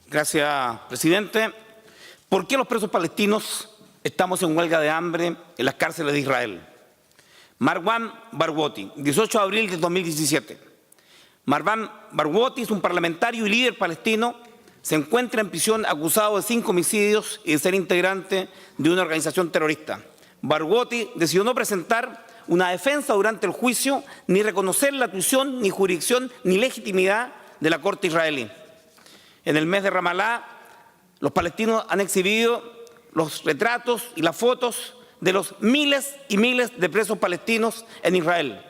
Gracias, presidente. ¿Por qué los presos palestinos estamos en huelga de hambre en las cárceles de Israel? Marwan Barghouti, 18 de abril de 2017. Marwan Barghouti es un parlamentario y líder palestino. Se encuentra en prisión acusado de 5 homicidios y de ser integrante de una organización terrorista. Barghouti decidió no presentar una defensa durante el juicio, ni reconocer la tuición, ni jurisdicción, ni legitimidad de la Corte israelí. En el mes de Ramalá, los palestinos han exhibido los retratos y las fotos de los miles y miles de presos palestinos en Israel.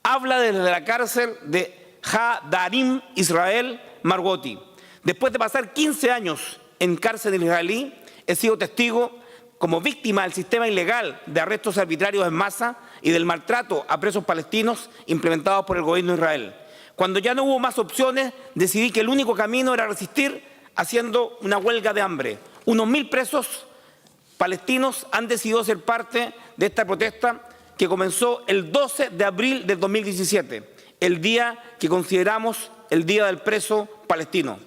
Habla desde la cárcel de Hadarim, Israel, Barghouti. Después de pasar 15 años en cárcel israelí, he sido testigo como víctima del sistema ilegal de arrestos arbitrarios en masa y del maltrato a presos palestinos implementados por el gobierno de Israel. Cuando ya no hubo más opciones, decidí que el único camino era resistir haciendo una huelga de hambre. Unos 1000 presos palestinos han decidido ser parte de esta protesta que comenzó el 12 de abril del 2017, el día que consideramos el Día del Preso Palestino.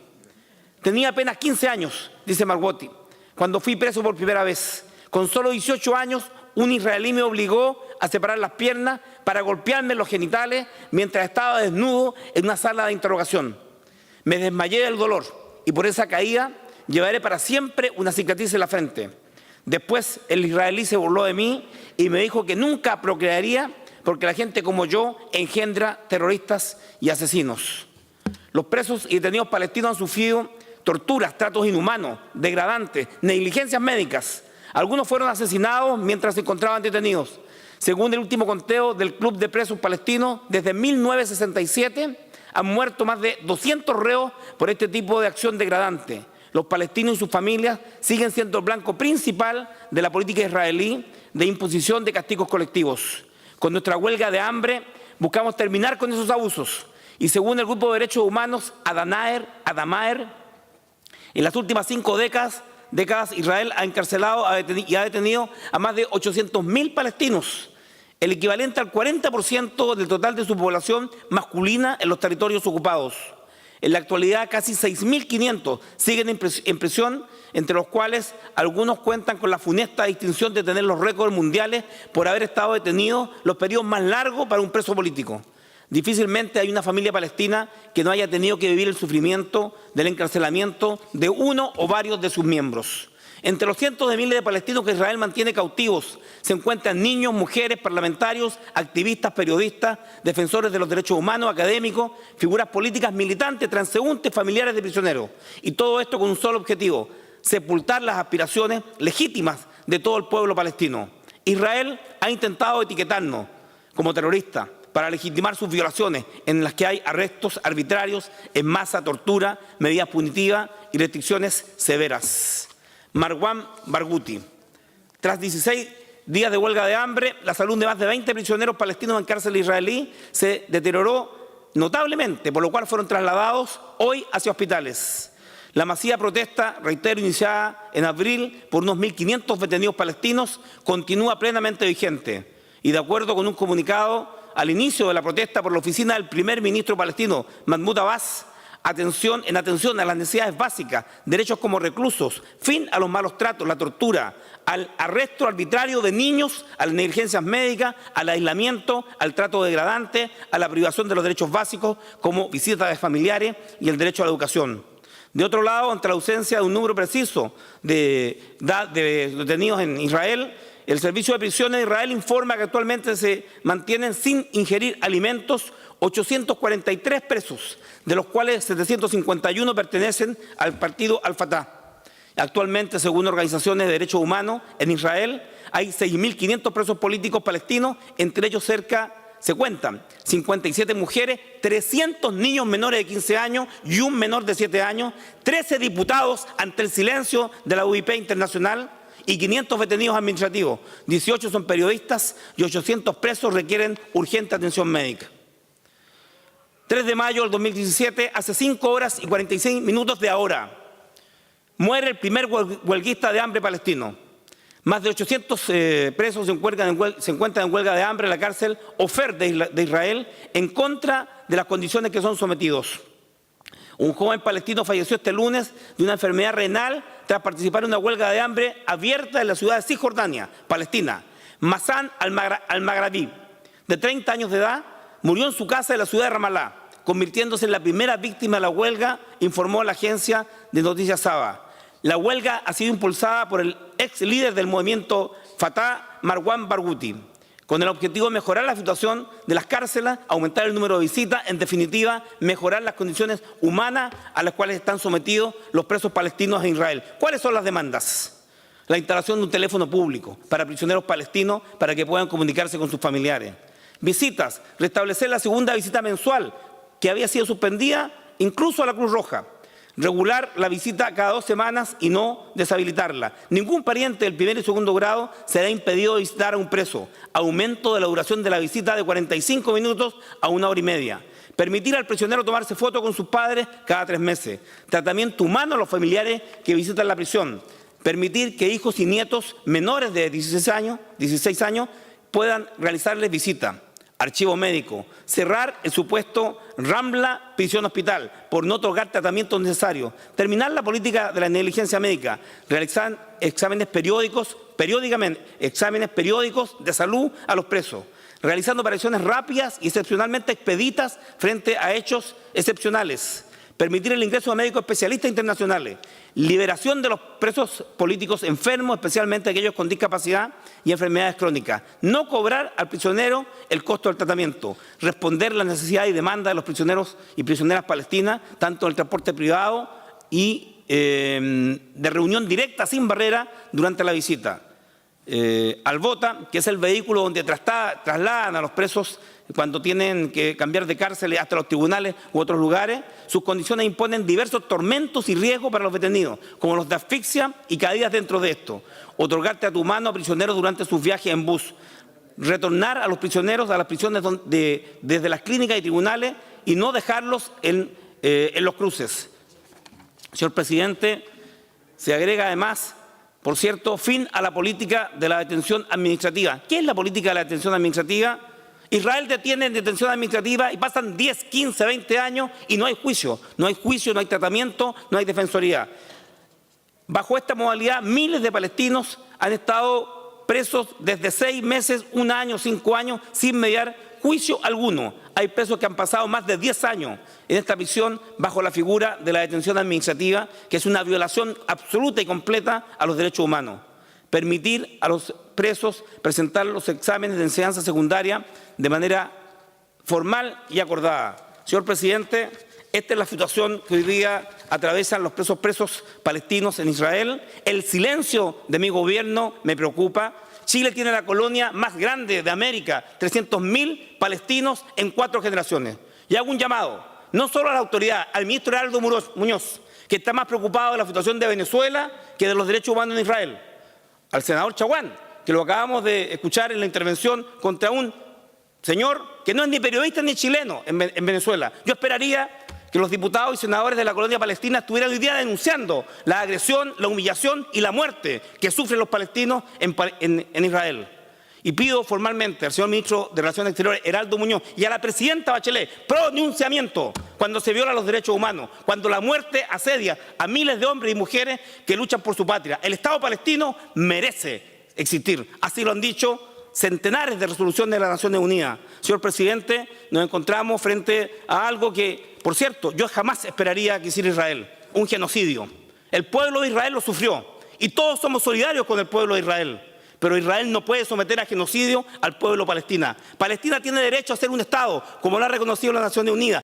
Tenía apenas 15 años, dice Barghouti, cuando fui preso por primera vez. Con solo 18 años, un israelí me obligó a separar las piernas para golpearme los genitales mientras estaba desnudo en una sala de interrogación. Me desmayé del dolor y por esa caída llevaré para siempre una cicatriz en la frente. Después el israelí se burló de mí y me dijo que nunca procrearía porque la gente como yo engendra terroristas y asesinos. Los presos y detenidos palestinos han sufrido torturas, tratos inhumanos, degradantes, negligencias médicas. Algunos fueron asesinados mientras se encontraban detenidos. Según el último conteo del Club de Presos Palestinos, desde 1967 han muerto más de 200 reos por este tipo de acción degradante. Los palestinos y sus familias siguen siendo el blanco principal de la política israelí de imposición de castigos colectivos. Con nuestra huelga de hambre buscamos terminar con esos abusos. Y según el Grupo de Derechos Humanos Adamaer, en las últimas 5 décadas Israel ha encarcelado y ha detenido a más de 800.000 palestinos, el equivalente al 40% del total de su población masculina en los territorios ocupados. En la actualidad, casi 6.500 siguen en prisión, entre los cuales algunos cuentan con la funesta distinción de tener los récords mundiales por haber estado detenidos los periodos más largos para un preso político. Difícilmente hay una familia palestina que no haya tenido que vivir el sufrimiento del encarcelamiento de uno o varios de sus miembros. Entre los cientos de miles de palestinos que Israel mantiene cautivos se encuentran niños, mujeres, parlamentarios, activistas, periodistas, defensores de los derechos humanos, académicos, figuras políticas, militantes, transeúntes, familiares de prisioneros. Y todo esto con un solo objetivo: sepultar las aspiraciones legítimas de todo el pueblo palestino. Israel ha intentado etiquetarnos como terroristas para legitimar sus violaciones, en las que hay arrestos arbitrarios en masa, tortura, medidas punitivas y restricciones severas. Marwan Barghouti. Tras 16 días de huelga de hambre, la salud de más de 20 prisioneros palestinos en cárcel israelí se deterioró notablemente, por lo cual fueron trasladados hoy hacia hospitales. La masiva protesta, reitero, iniciada en abril por unos 1.500 detenidos palestinos, continúa plenamente vigente. Y de acuerdo con un comunicado al inicio de la protesta por la oficina del primer ministro palestino, Mahmoud Abbas, en atención a las necesidades básicas, derechos como reclusos, fin a los malos tratos, la tortura, al arresto arbitrario de niños, a las negligencias médicas, al aislamiento, al trato degradante, a la privación de los derechos básicos como visitas de familiares y el derecho a la educación. De otro lado, ante la ausencia de un número preciso de detenidos en Israel, el Servicio de Prisiones de Israel informa que actualmente se mantienen sin ingerir alimentos 843 presos, de los cuales 751 pertenecen al partido Al-Fatah. Actualmente, según organizaciones de derechos humanos, en Israel hay 6.500 presos políticos palestinos, entre ellos se cuentan 57 mujeres, 300 niños menores de 15 años y un menor de 7 años, 13 diputados ante el silencio de la UIP Internacional, y 500 detenidos administrativos, 18 son periodistas y 800 presos requieren urgente atención médica. 3 de mayo del 2017, hace 5 horas y 46 minutos de ahora, muere el primer huelguista de hambre palestino. Más de 800 presos se encuentran en huelga de hambre en la cárcel Ofer de Israel en contra de las condiciones que son sometidos. Un joven palestino falleció este lunes de una enfermedad renal tras participar en una huelga de hambre abierta en la ciudad de Cisjordania, Palestina. Massan al-Maghrabi, de 30 años de edad, murió en su casa de la ciudad de Ramallah, convirtiéndose en la primera víctima de la huelga, informó la agencia de noticias Saba. La huelga ha sido impulsada por el ex líder del movimiento Fatah, Marwan Barghouti, con el objetivo de mejorar la situación de las cárceles, aumentar el número de visitas, en definitiva, mejorar las condiciones humanas a las cuales están sometidos los presos palestinos en Israel. ¿Cuáles son las demandas? La instalación de un teléfono público para prisioneros palestinos para que puedan comunicarse con sus familiares. Visitas, restablecer la segunda visita mensual que había sido suspendida incluso a la Cruz Roja. Regular la visita cada 2 semanas y no deshabilitarla. Ningún pariente del primer y segundo grado será impedido de visitar a un preso. Aumento de la duración de la visita de 45 minutos a 1 hora y media. Permitir al prisionero tomarse fotos con sus padres cada 3 meses. Tratamiento humano a los familiares que visitan la prisión. Permitir que hijos y nietos menores de 16 años puedan realizarles visita. Archivo médico. Cerrar el supuesto Rambla Prisión Hospital por no otorgar tratamientos necesarios. Terminar la política de la negligencia médica. Realizar exámenes periódicos de salud a los presos. Realizando operaciones rápidas y excepcionalmente expeditas frente a hechos excepcionales. Permitir el ingreso de médicos especialistas internacionales. Liberación de los presos políticos enfermos, especialmente aquellos con discapacidad y enfermedades crónicas. No cobrar al prisionero el costo del tratamiento. Responder las necesidades y demandas de los prisioneros y prisioneras palestinas, tanto en el transporte privado y de reunión directa sin barrera durante la visita. Albota, que es el vehículo donde trasladan a los presos cuando tienen que cambiar de cárcel hasta los tribunales u otros lugares, sus condiciones imponen diversos tormentos y riesgos para los detenidos, como los de asfixia y caídas dentro de esto. Otorgar trato humano a prisioneros durante sus viajes en bus. Retornar a los prisioneros a las prisiones desde las clínicas y tribunales y no dejarlos en los cruces. Señor presidente, se agrega además, por cierto, fin a la política de la detención administrativa. ¿Qué es la política de la detención administrativa? Israel detiene en detención administrativa y pasan 10, 15, 20 años y no hay juicio. No hay juicio, no hay tratamiento, no hay defensoría. Bajo esta modalidad, miles de palestinos han estado presos desde 6 meses, 1 año, 5 años, sin mediar juicio alguno. Hay presos que han pasado más de 10 años en esta prisión bajo la figura de la detención administrativa, que es una violación absoluta y completa a los derechos humanos. Permitir a los presos presentar los exámenes de enseñanza secundaria de manera formal y acordada. Señor presidente, esta es la situación que hoy día atraviesan los presos palestinos en Israel. El silencio de mi gobierno me preocupa. Chile tiene la colonia más grande de América, 300.000 palestinos en 4 generaciones. Y hago un llamado, no solo a la autoridad, al ministro Heraldo Muñoz, que está más preocupado de la situación de Venezuela que de los derechos humanos en Israel. Al senador Chaguán, que lo acabamos de escuchar en la intervención contra un señor que no es ni periodista ni chileno en Venezuela. Yo esperaría que los diputados y senadores de la colonia palestina estuvieran hoy día denunciando la agresión, la humillación y la muerte que sufren los palestinos en Israel. Y pido formalmente al señor ministro de Relaciones Exteriores, Heraldo Muñoz, y a la presidenta Bachelet, pronunciamiento cuando se violan los derechos humanos, cuando la muerte asedia a miles de hombres y mujeres que luchan por su patria. El Estado palestino merece existir. Así lo han dicho centenares de resoluciones de las Naciones Unidas. Señor presidente, nos encontramos frente a algo que, por cierto, yo jamás esperaría que hiciera Israel, un genocidio. El pueblo de Israel lo sufrió y todos somos solidarios con el pueblo de Israel. Pero Israel no puede someter a genocidio al pueblo palestino. Palestina tiene derecho a ser un Estado, como lo ha reconocido las Naciones Unidas.